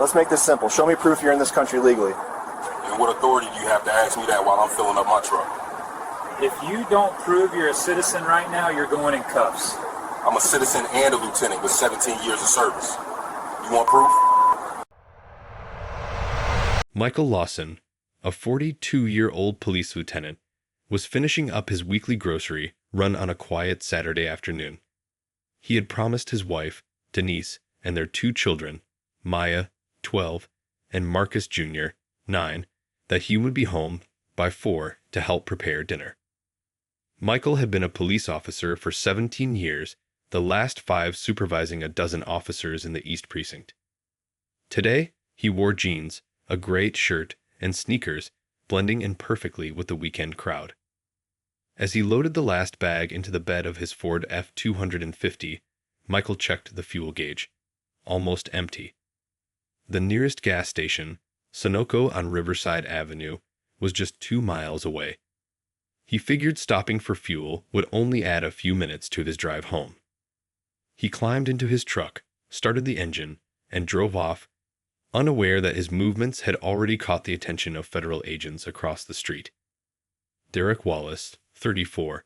Let's make this simple. Show me proof you're in this country legally. And what authority do you have to ask me that while I'm filling up my truck? If you don't prove you're a citizen right now, you're going in cuffs. I'm a citizen and a lieutenant with 17 years of service. You want proof? Michael Lawson, a 42-year-old police lieutenant, was finishing up his weekly grocery run on a quiet Saturday afternoon. He had promised his wife, Denise, and their 2 children, Maya, 12, and Marcus Jr., 9, that he would be home by 4 to help prepare dinner. Michael had been a police officer for 17 years, the last 5 supervising a dozen officers in the East Precinct. Today, he wore jeans, a gray shirt, and sneakers, blending in perfectly with the weekend crowd. As he loaded the last bag into the bed of his Ford F-250, Michael checked the fuel gauge. Almost empty. The nearest gas station, Sunoco on Riverside Avenue, was just 2 miles away. He figured stopping for fuel would only add a few minutes to his drive home. He climbed into his truck, started the engine, and drove off, unaware that his movements had already caught the attention of federal agents across the street. Derek Wallace, 34,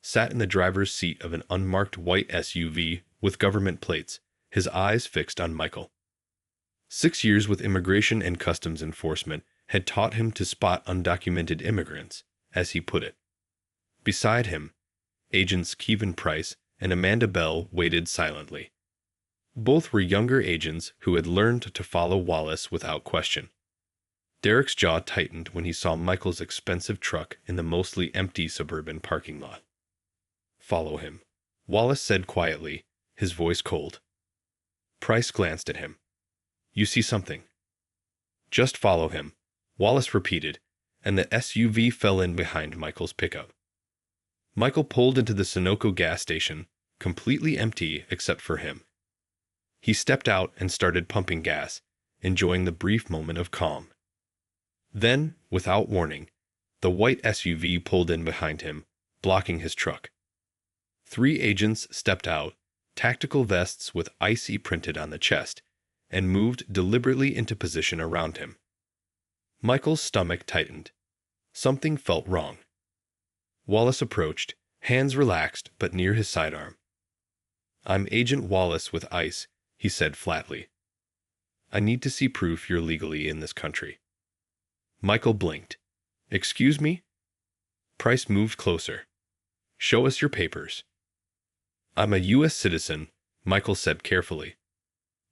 sat in the driver's seat of an unmarked white SUV with government plates, his eyes fixed on Michael. 6 years with Immigration and Customs Enforcement had taught him to spot undocumented immigrants, as he put it. Beside him, Agents Kevin Price and Amanda Bell waited silently. Both were younger agents who had learned to follow Wallace without question. Derek's jaw tightened when he saw Michael's expensive truck in the mostly empty suburban parking lot. "Follow him," Wallace said quietly, his voice cold. Price glanced at him. "You see something?" "Just follow him," Wallace repeated, and the SUV fell in behind Michael's pickup. Michael pulled into the Sunoco gas station, completely empty except for him. He stepped out and started pumping gas, enjoying the brief moment of calm. Then, without warning, the white SUV pulled in behind him, blocking his truck. 3 agents stepped out, tactical vests with ICE printed on the chest, and moved deliberately into position around him. Michael's stomach tightened. Something felt wrong. Wallace approached, hands relaxed but near his sidearm. "I'm Agent Wallace with ICE," he said flatly. "I need to see proof you're legally in this country." Michael blinked. "Excuse me?" Price moved closer. "Show us your papers." "I'm a U.S. citizen," Michael said carefully.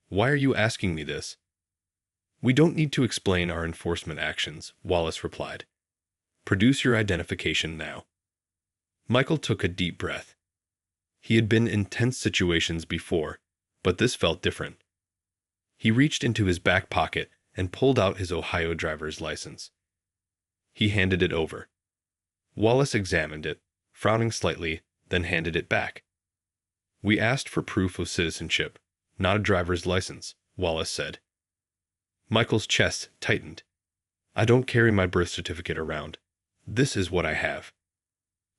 "Why are you asking me this?" "We don't need to explain our enforcement actions," Wallace replied. "Produce your identification now." Michael took a deep breath. He had been in tense situations before, but this felt different. He reached into his back pocket and pulled out his Ohio driver's license. He handed it over. Wallace examined it, frowning slightly, then handed it back. "We asked for proof of citizenship, not a driver's license," Wallace said. Michael's chest tightened. "I don't carry my birth certificate around. This is what I have."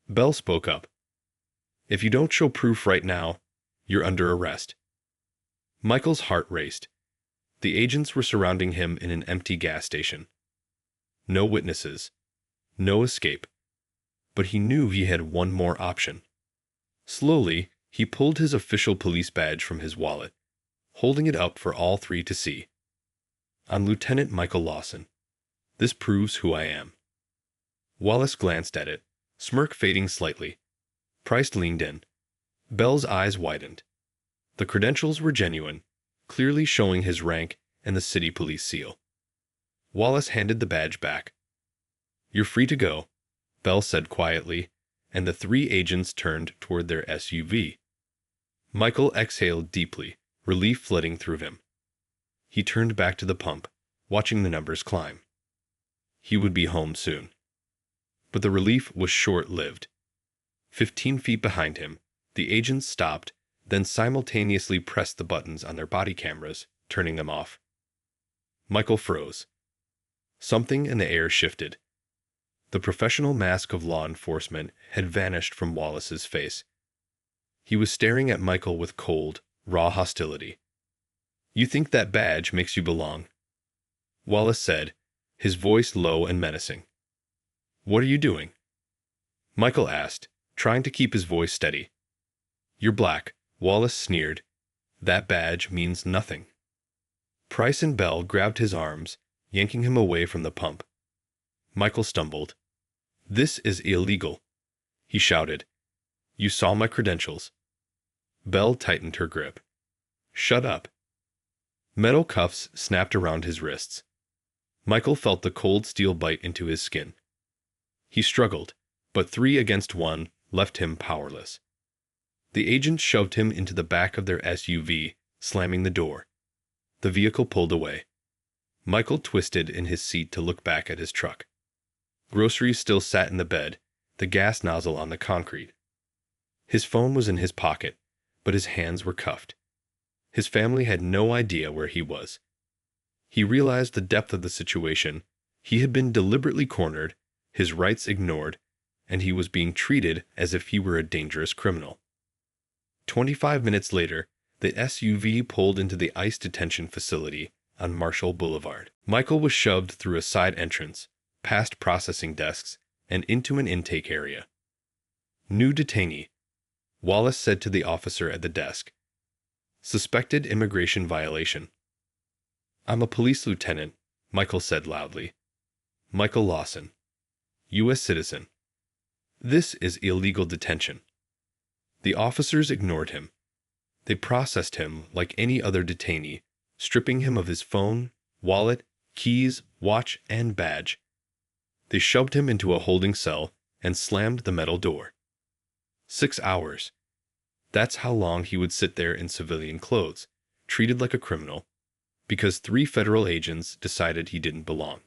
Bell spoke up. "If you don't show proof right now, you're under arrest." Michael's heart raced. The agents were surrounding him in an empty gas station. No witnesses. No escape. But he knew he had one more option. Slowly, he pulled his official police badge from his wallet, holding it up for all 3 to see. "I'm Lieutenant Michael Lawson. This proves who I am." Wallace glanced at it, smirk fading slightly. Price leaned in. Bell's eyes widened. The credentials were genuine, clearly showing his rank and the city police seal. Wallace handed the badge back. "You're free to go," Bell said quietly, and the 3 agents turned toward their SUV. Michael exhaled deeply, relief flooding through him. He turned back to the pump, watching the numbers climb. He would be home soon. But the relief was short-lived. 15 feet behind him, the agents stopped, then simultaneously pressed the buttons on their body cameras, turning them off. Michael froze. Something in the air shifted. The professional mask of law enforcement had vanished from Wallace's face. He was staring at Michael with cold, raw hostility. You think that badge makes you belong? Wallace said, his voice low and menacing. What are you doing? Michael asked, trying to keep his voice steady. You're black, Wallace sneered. That badge means nothing. Price and Bell grabbed his arms, yanking him away from the pump. Michael stumbled. This is illegal, he shouted. You saw my credentials. Bell tightened her grip. Shut up. Metal cuffs snapped around his wrists. Michael felt the cold steel bite into his skin. He struggled, but 3 against 1 left him powerless. The agents shoved him into the back of their SUV, slamming the door. The vehicle pulled away. Michael twisted in his seat to look back at his truck. Groceries still sat in the bed, the gas nozzle on the concrete. His phone was in his pocket, but his hands were cuffed. His family had no idea where he was. He realized the depth of the situation. He had been deliberately cornered, his rights ignored, and he was being treated as if he were a dangerous criminal. 25 minutes later, the SUV pulled into the ICE detention facility on Marshall Boulevard. Michael was shoved through a side entrance, past processing desks, and into an intake area. New detainee, Wallace said to the officer at the desk. Suspected immigration violation. I'm a police lieutenant, Michael said loudly. Michael Lawson, U.S. citizen. This is illegal detention. The officers ignored him. They processed him like any other detainee, stripping him of his phone, wallet, keys, watch, and badge. They shoved him into a holding cell and slammed the metal door. 6 hours. That's how long he would sit there in civilian clothes, treated like a criminal, because 3 federal agents decided he didn't belong.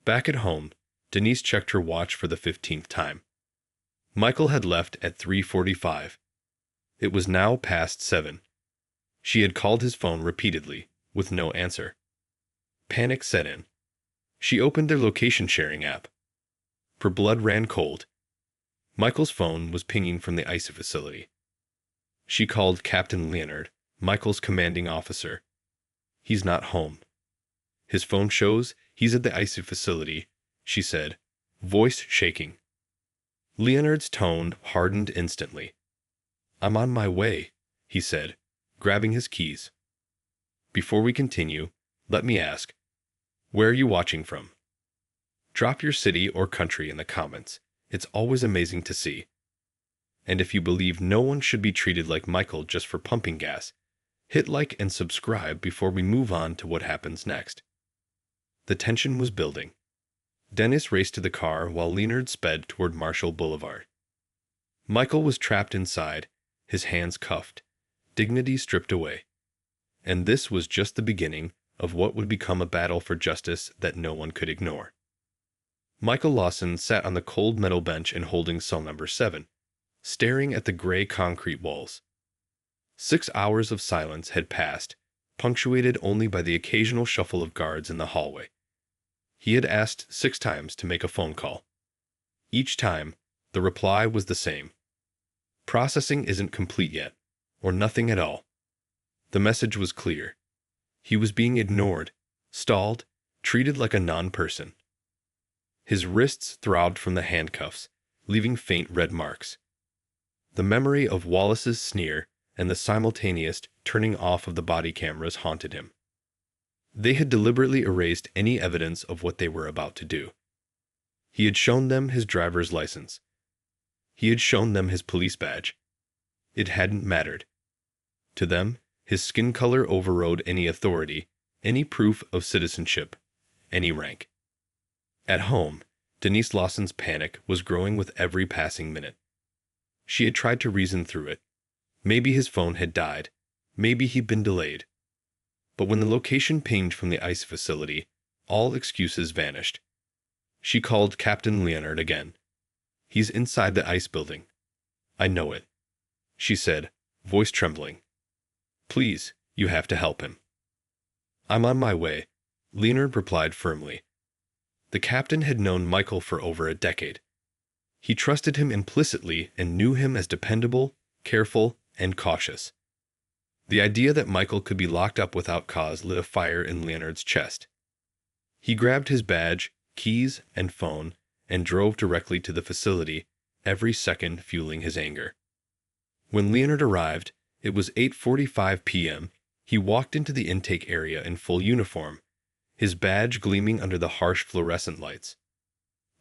Back at home, Denise checked her watch for the 15th time. Michael had left at 3:45. It was now past 7. She had called his phone repeatedly, with no answer. Panic set in. She opened their location-sharing app. Her blood ran cold. Michael's phone was pinging from the ICE facility. She called Captain Leonard, Michael's commanding officer. He's not home. His phone shows he's at the ICE facility, she said, voice shaking. Leonard's tone hardened instantly. I'm on my way, he said, grabbing his keys. Before we continue, let me ask, where are you watching from? Drop your city or country in the comments. It's always amazing to see. And if you believe no one should be treated like Michael just for pumping gas, hit like and subscribe before we move on to what happens next. The tension was building. Dennis raced to the car while Leonard sped toward Marshall Boulevard. Michael was trapped inside, his hands cuffed, dignity stripped away. And this was just the beginning of what would become a battle for justice that no one could ignore. Michael Lawson sat on the cold metal bench in holding cell number 7, staring at the gray concrete walls. 6 hours of silence had passed, punctuated only by the occasional shuffle of guards in the hallway. He had asked 6 times to make a phone call. Each time, the reply was the same. Processing isn't complete yet, or nothing at all. The message was clear. He was being ignored, stalled, treated like a non-person. His wrists throbbed from the handcuffs, leaving faint red marks. The memory of Wallace's sneer and the simultaneous turning off of the body cameras haunted him. They had deliberately erased any evidence of what they were about to do. He had shown them his driver's license. He had shown them his police badge. It hadn't mattered. To them, his skin color overrode any authority, any proof of citizenship, any rank. At home, Denise Lawson's panic was growing with every passing minute. She had tried to reason through it. Maybe his phone had died. Maybe he'd been delayed. But when the location pinged from the ICE facility, all excuses vanished. She called Captain Leonard again. He's inside the ICE building. I know it, she said, voice trembling. Please, you have to help him. I'm on my way, Leonard replied firmly. The captain had known Michael for over a decade. He trusted him implicitly and knew him as dependable, careful, and cautious. The idea that Michael could be locked up without cause lit a fire in Leonard's chest. He grabbed his badge, keys, and phone and drove directly to the facility, every second fueling his anger. When Leonard arrived, it was 8:45 p.m. He walked into the intake area in full uniform, his badge gleaming under the harsh fluorescent lights.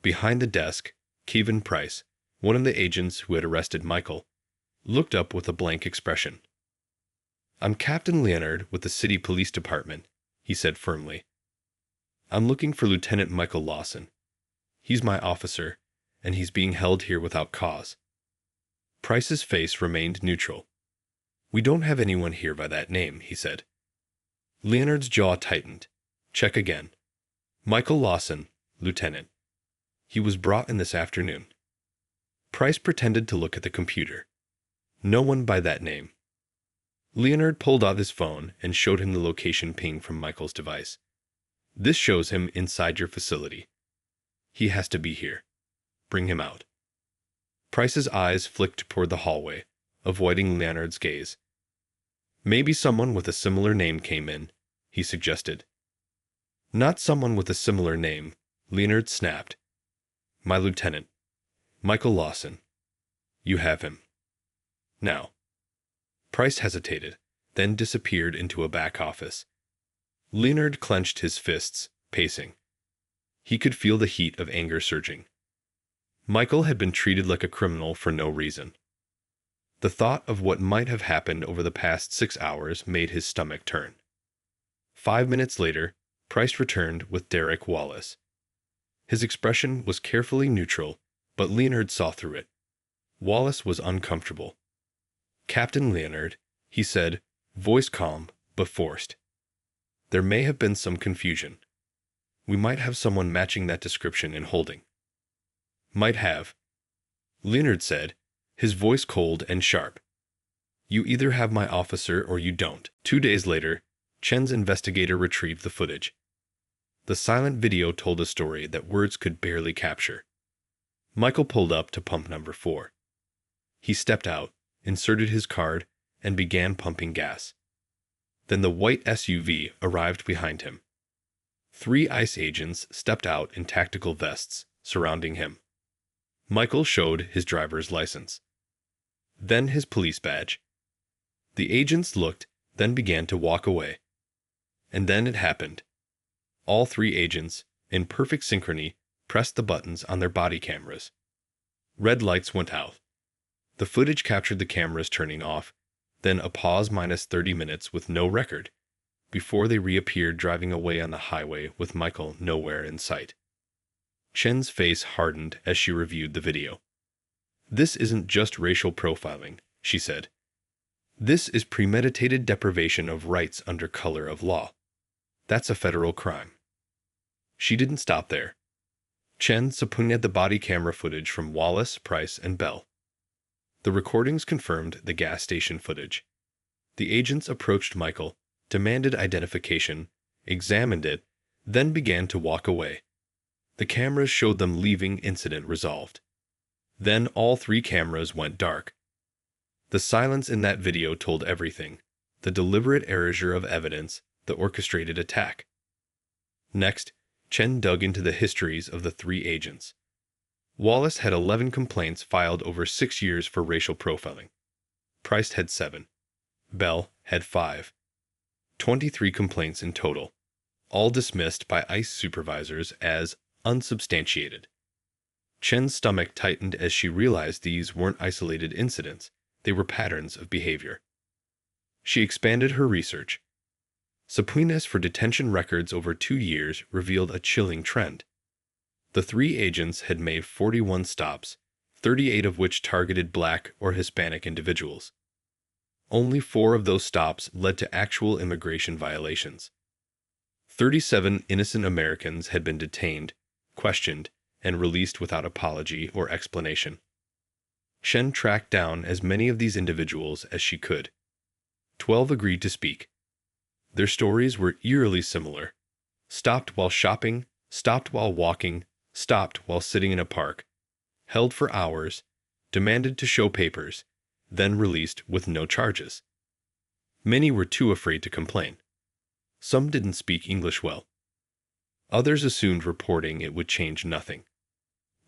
Behind the desk, Kevin Price, one of the agents who had arrested Michael, looked up with a blank expression. "I'm Captain Leonard with the City Police Department," he said firmly. "I'm looking for Lieutenant Michael Lawson. He's my officer, and he's being held here without cause." Price's face remained neutral. "We don't have anyone here by that name," he said. Leonard's jaw tightened. "Check again. Michael Lawson, Lieutenant. He was brought in this afternoon." Price pretended to look at the computer. "No one by that name." Leonard pulled out his phone and showed him the location ping from Michael's device. "This shows him inside your facility. He has to be here. Bring him out." Price's eyes flicked toward the hallway, avoiding Leonard's gaze. "Maybe someone with a similar name came in," he suggested. "Not someone with a similar name," Leonard snapped. "My lieutenant, Michael Lawson. You have him. Now." Price hesitated, then disappeared into a back office. Leonard clenched his fists, pacing. He could feel the heat of anger surging. Michael had been treated like a criminal for no reason. The thought of what might have happened over the past 6 hours made his stomach turn. 5 minutes later, Price returned with Derek Wallace. His expression was carefully neutral, but Leonard saw through it. Wallace was uncomfortable. "Captain Leonard," he said, voice calm but forced. "There may have been some confusion. We might have someone matching that description in holding." "Might have," Leonard said, his voice cold and sharp. "You either have my officer or you don't." 2 days later, Chen's investigator retrieved the footage. The silent video told a story that words could barely capture. Michael pulled up to pump number 4. He stepped out, inserted his card, and began pumping gas. Then the white SUV arrived behind him. 3 ICE agents stepped out in tactical vests, surrounding him. Michael showed his driver's license. Then his police badge. The agents looked, then began to walk away. And then it happened. All 3 agents, in perfect synchrony, pressed the buttons on their body cameras. Red lights went out. The footage captured the cameras turning off, then a pause minus 30 minutes with no record, before they reappeared driving away on the highway with Michael nowhere in sight. Chen's face hardened as she reviewed the video. "This isn't just racial profiling," she said. "This is premeditated deprivation of rights under color of law. That's a federal crime." She didn't stop there. Chen subpoenaed the body camera footage from Wallace, Price, and Bell. The recordings confirmed the gas station footage. The agents approached Michael, demanded identification, examined it, then began to walk away. The cameras showed them leaving, incident resolved. Then all 3 cameras went dark. The silence in that video told everything: the deliberate erasure of evidence, the orchestrated attack. Next, Chen dug into the histories of the 3 agents. Wallace had 11 complaints filed over 6 years for racial profiling. Price had 7. Bell had 5. 23 complaints in total, all dismissed by ICE supervisors as unsubstantiated. Chen's stomach tightened as she realized these weren't isolated incidents, they were patterns of behavior. She expanded her research. Subpoenas for detention records over 2 years revealed a chilling trend. The 3 agents had made 41 stops, 38 of which targeted Black or Hispanic individuals. Only 4 of those stops led to actual immigration violations. 37 innocent Americans had been detained, questioned, and released without apology or explanation. Chen tracked down as many of these individuals as she could. 12 agreed to speak. Their stories were eerily similar. Stopped while shopping, stopped while walking, stopped while sitting in a park, held for hours, demanded to show papers, then released with no charges. Many were too afraid to complain. Some didn't speak English well. Others assumed reporting it would change nothing.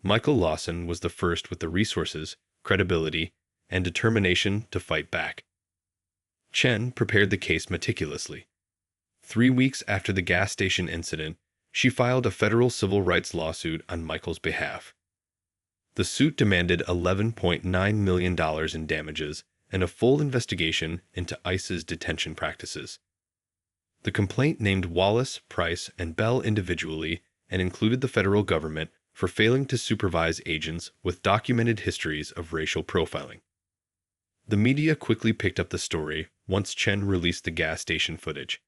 Michael Lawson was the first with the resources, credibility, and determination to fight back. Chen prepared the case meticulously. 3 weeks after the gas station incident, she filed a federal civil rights lawsuit on Michael's behalf. The suit demanded $11.9 million in damages and a full investigation into ICE's detention practices. The complaint named Wallace, Price, and Bell individually and included the federal government for failing to supervise agents with documented histories of racial profiling. The media quickly picked up the story once Chen released the gas station footage.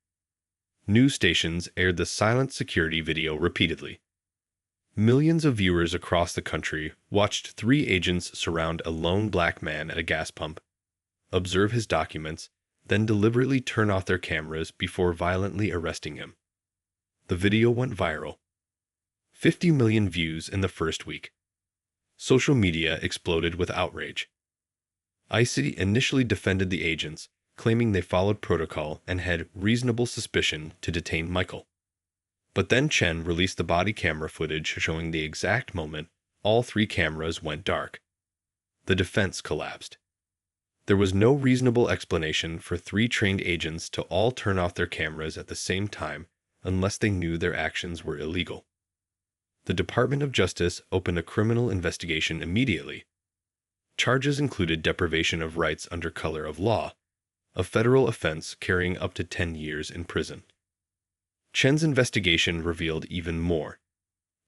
News stations aired the silent security video repeatedly. Millions of viewers across the country watched 3 agents surround a lone black man at a gas pump, observe his documents, then deliberately turn off their cameras before violently arresting him. The video went viral. 50 million views in the first week. Social media exploded with outrage. ICE initially defended the agents, claiming they followed protocol and had reasonable suspicion to detain Michael. But then Chen released the body camera footage showing the exact moment all 3 cameras went dark. The defense collapsed. There was no reasonable explanation for 3 trained agents to all turn off their cameras at the same time unless they knew their actions were illegal. The Department of Justice opened a criminal investigation immediately. Charges included deprivation of rights under color of law, a federal offense carrying up to 10 years in prison. Chen's investigation revealed even more.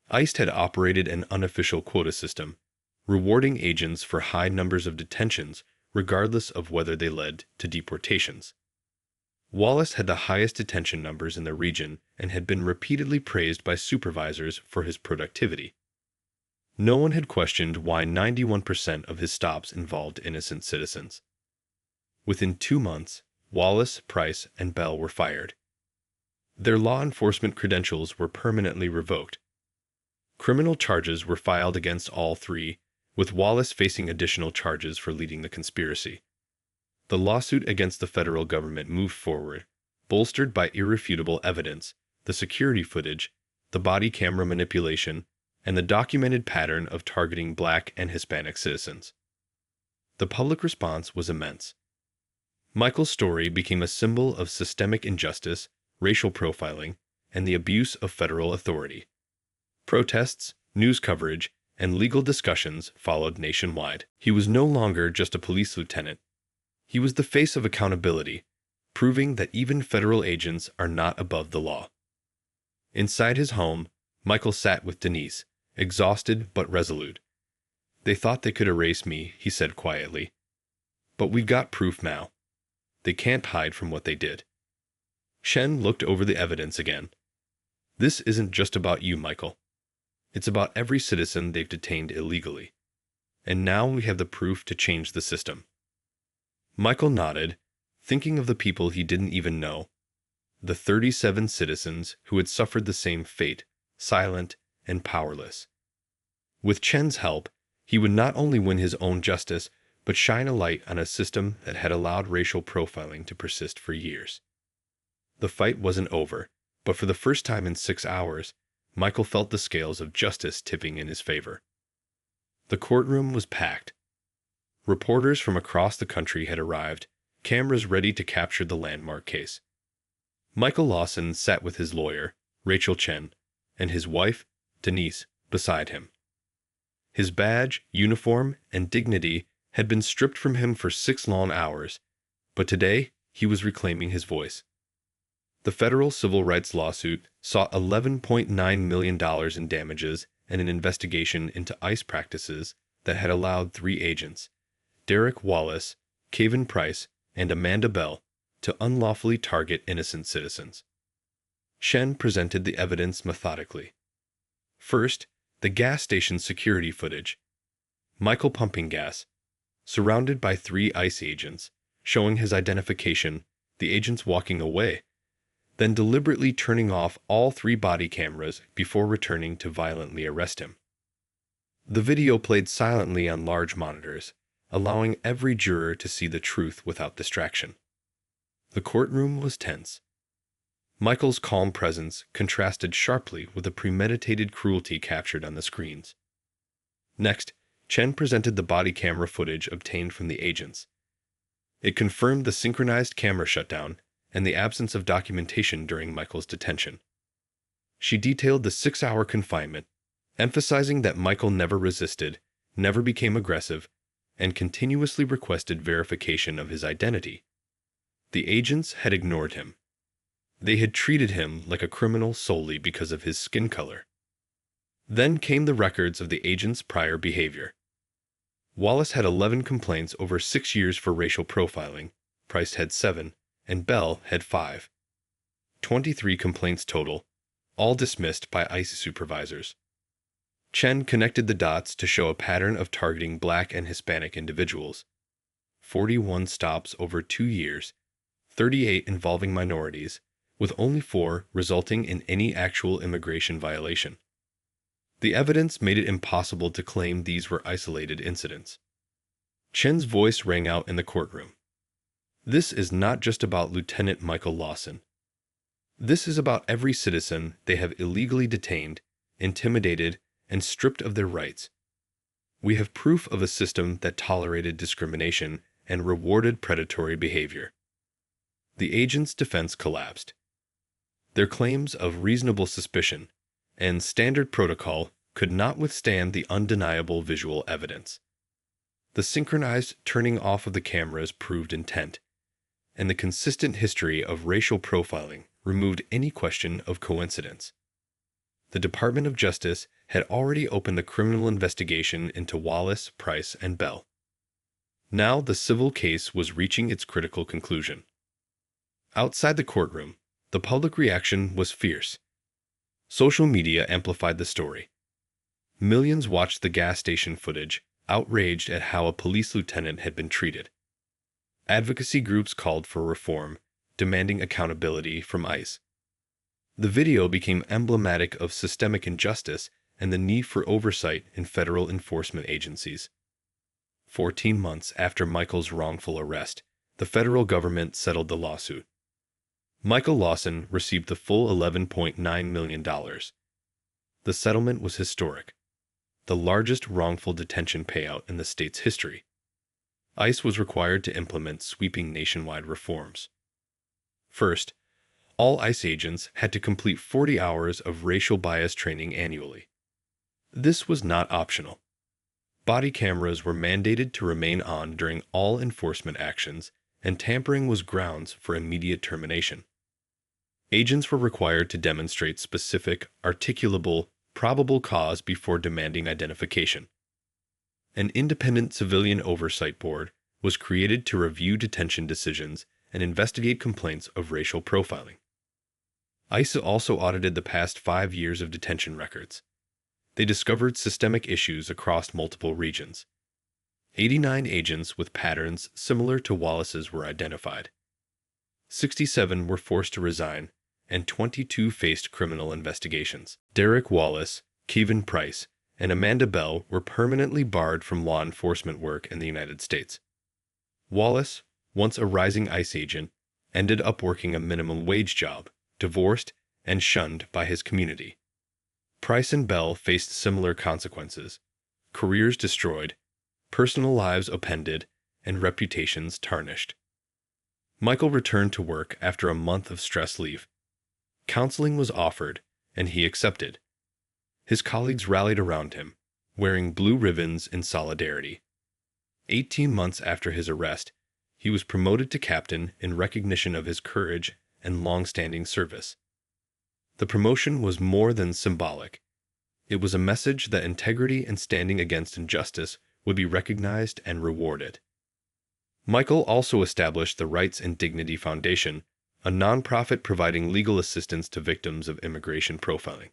ICE had operated an unofficial quota system, rewarding agents for high numbers of detentions regardless of whether they led to deportations. Wallace had the highest detention numbers in the region and had been repeatedly praised by supervisors for his productivity. No one had questioned why 91% of his stops involved innocent citizens. Within 2 months, Wallace, Price, and Bell were fired. Their law enforcement credentials were permanently revoked. Criminal charges were filed against all 3, with Wallace facing additional charges for leading the conspiracy. The lawsuit against the federal government moved forward, bolstered by irrefutable evidence, the security footage, the body camera manipulation, and the documented pattern of targeting Black and Hispanic citizens. The public response was immense. Michael's story became a symbol of systemic injustice, racial profiling, and the abuse of federal authority. Protests, news coverage, and legal discussions followed nationwide. He was no longer just a police lieutenant. He was the face of accountability, proving that even federal agents are not above the law. Inside his home, Michael sat with Denise, exhausted but resolute. "They thought they could erase me," he said quietly. "But we've got proof now. They can't hide from what they did." Chen looked over the evidence again. "This isn't just about you, Michael. It's about every citizen they've detained illegally. And now we have the proof to change the system." Michael nodded, thinking of the people he didn't even know, the 37 citizens who had suffered the same fate, silent and powerless. With Chen's help, he would not only win his own justice, but shine a light on a system that had allowed racial profiling to persist for years. The fight wasn't over, but for the first time in 6 hours, Michael felt the scales of justice tipping in his favor. The courtroom was packed. Reporters from across the country had arrived, cameras ready to capture the landmark case. Michael Lawson sat with his lawyer, Rachel Chen, and his wife, Denise, beside him. His badge, uniform, and dignity had been stripped from him for 6 long hours, but today he was reclaiming his voice. The federal civil rights lawsuit sought $11.9 million in damages and an investigation into ICE practices that had allowed 3 agents, Derek Wallace, Kevin Price, and Amanda Bell, to unlawfully target innocent citizens. Chen presented the evidence methodically. First, the gas station security footage. Michael pumping gas, surrounded by 3 ICE agents, showing his identification, the agents walking away, then deliberately turning off all 3 body cameras before returning to violently arrest him. The video played silently on large monitors, allowing every juror to see the truth without distraction. The courtroom was tense. Michael's calm presence contrasted sharply with the premeditated cruelty captured on the screens. Next, Chen presented the body camera footage obtained from the agents. It confirmed the synchronized camera shutdown and the absence of documentation during Michael's detention. She detailed the 6-hour confinement, emphasizing that Michael never resisted, never became aggressive, and continuously requested verification of his identity. The agents had ignored him. They had treated him like a criminal solely because of his skin color. Then came the records of the agent's prior behavior. Wallace had 11 complaints over 6 years for racial profiling, Price had 7, and Bell had 5. 23 complaints total, all dismissed by ICE supervisors. Chen connected the dots to show a pattern of targeting Black and Hispanic individuals. 41 stops over 2 years, 38 involving minorities, with only 4 resulting in any actual immigration violation. The evidence made it impossible to claim these were isolated incidents. Chen's voice rang out in the courtroom. This is not just about Lieutenant Michael Lawson. This is about every citizen they have illegally detained, intimidated, and stripped of their rights. We have proof of a system that tolerated discrimination and rewarded predatory behavior. The agents' defense collapsed. Their claims of reasonable suspicion and standard protocol could not withstand the undeniable visual evidence. The synchronized turning off of the cameras proved intent, and the consistent history of racial profiling removed any question of coincidence. The Department of Justice had already opened a criminal investigation into Wallace, Price, and Bell. Now the civil case was reaching its critical conclusion. Outside the courtroom, the public reaction was fierce. Social media amplified the story. Millions watched the gas station footage, outraged at how a police lieutenant had been treated. Advocacy groups called for reform, demanding accountability from ICE. The video became emblematic of systemic injustice and the need for oversight in federal enforcement agencies. 14 months after Michael's wrongful arrest, the federal government settled the lawsuit. Michael Lawson received the full $11.9 million. The settlement was historic, the largest wrongful detention payout in the state's history. ICE was required to implement sweeping nationwide reforms. First, all ICE agents had to complete 40 hours of racial bias training annually. This was not optional. Body cameras were mandated to remain on during all enforcement actions, and tampering was grounds for immediate termination. Agents were required to demonstrate specific, articulable, probable cause before demanding identification. An independent civilian oversight board was created to review detention decisions and investigate complaints of racial profiling. ICE also audited the past 5 years of detention records. They discovered systemic issues across multiple regions. 89 agents with patterns similar to Wallace's were identified. 67 were forced to resign, and 22 faced criminal investigations. Derek Wallace, Kevin Price, and Amanda Bell were permanently barred from law enforcement work in the United States. Wallace, once a rising ICE agent, ended up working a minimum wage job, divorced, and shunned by his community. Price and Bell faced similar consequences: careers destroyed, personal lives upended, and reputations tarnished. Michael returned to work after a month of stress leave. Counseling was offered, and he accepted. His colleagues rallied around him, wearing blue ribbons in solidarity. 18 months after his arrest, he was promoted to captain in recognition of his courage and long-standing service. The promotion was more than symbolic. It was a message that integrity and standing against injustice would be recognized and rewarded. Michael also established the Rights and Dignity Foundation, a nonprofit providing legal assistance to victims of immigration profiling.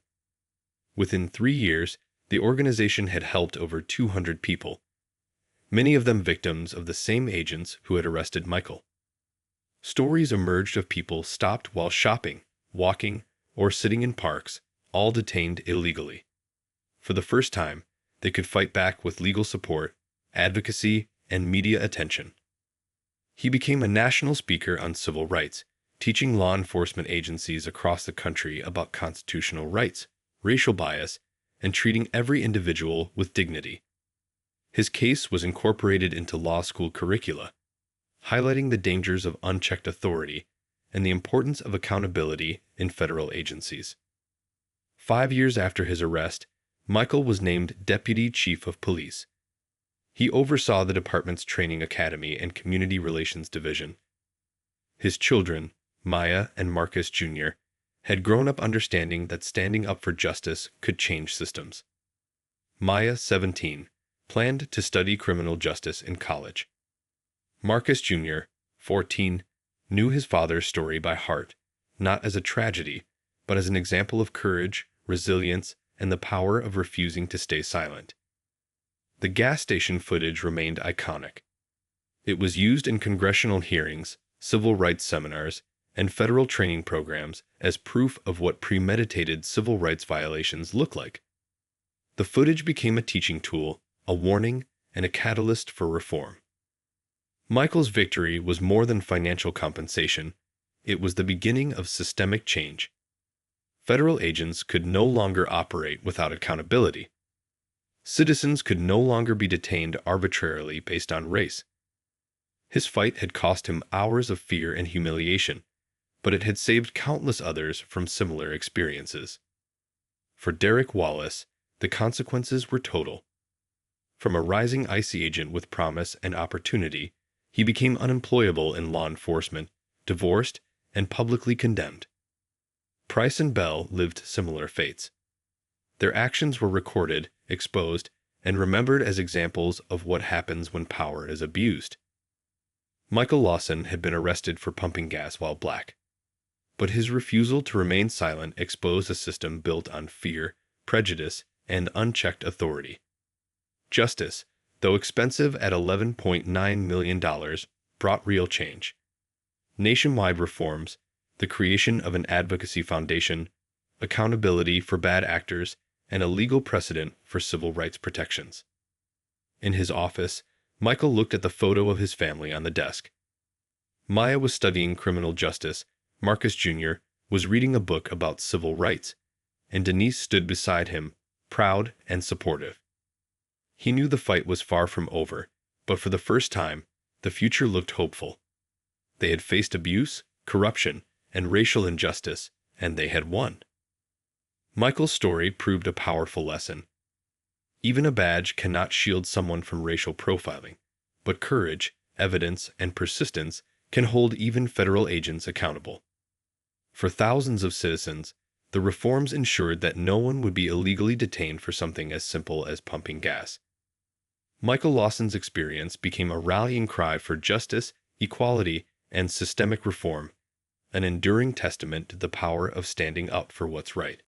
Within 3 years, the organization had helped over 200 people, many of them victims of the same agents who had arrested Michael. Stories emerged of people stopped while shopping, walking, or sitting in parks, all detained illegally. For the first time, they could fight back with legal support, advocacy, and media attention. He became a national speaker on civil rights, teaching law enforcement agencies across the country about constitutional rights, racial bias, and treating every individual with dignity. His case was incorporated into law school curricula, highlighting the dangers of unchecked authority and the importance of accountability in federal agencies. 5 years after his arrest, Michael was named Deputy Chief of Police. He oversaw the department's training academy and community relations division. His children, Maya and Marcus Jr., had grown up understanding that standing up for justice could change systems. Maya, 17, planned to study criminal justice in college. Marcus Jr., 14, knew his father's story by heart, not as a tragedy, but as an example of courage, resilience, and the power of refusing to stay silent. The gas station footage remained iconic. It was used in congressional hearings, civil rights seminars, and federal training programs as proof of what premeditated civil rights violations look like. The footage became a teaching tool, a warning, and a catalyst for reform. Michael's victory was more than financial compensation. It was the beginning of systemic change. Federal agents could no longer operate without accountability. Citizens could no longer be detained arbitrarily based on race. His fight had cost him hours of fear and humiliation, but it had saved countless others from similar experiences. For Derek Wallace, the consequences were total. From a rising ICE agent with promise and opportunity, he became unemployable in law enforcement, divorced, and publicly condemned. Price and Bell lived similar fates. Their actions were recorded, exposed, and remembered as examples of what happens when power is abused. Michael Lawson had been arrested for pumping gas while black, but his refusal to remain silent exposed a system built on fear, prejudice, and unchecked authority. Justice, though expensive at $11.9 million, brought real change. Nationwide reforms, the creation of an advocacy foundation, accountability for bad actors, and a legal precedent for civil rights protections. In his office, Michael looked at the photo of his family on the desk. Maya was studying criminal justice, Marcus Jr. was reading a book about civil rights, and Denise stood beside him, proud and supportive. He knew the fight was far from over, but for the first time, the future looked hopeful. They had faced abuse, corruption, and racial injustice, and they had won. Michael's story proved a powerful lesson. Even a badge cannot shield someone from racial profiling, but courage, evidence, and persistence can hold even federal agents accountable. For thousands of citizens, the reforms ensured that no one would be illegally detained for something as simple as pumping gas. Michael Lawson's experience became a rallying cry for justice, equality, and systemic reform, an enduring testament to the power of standing up for what's right.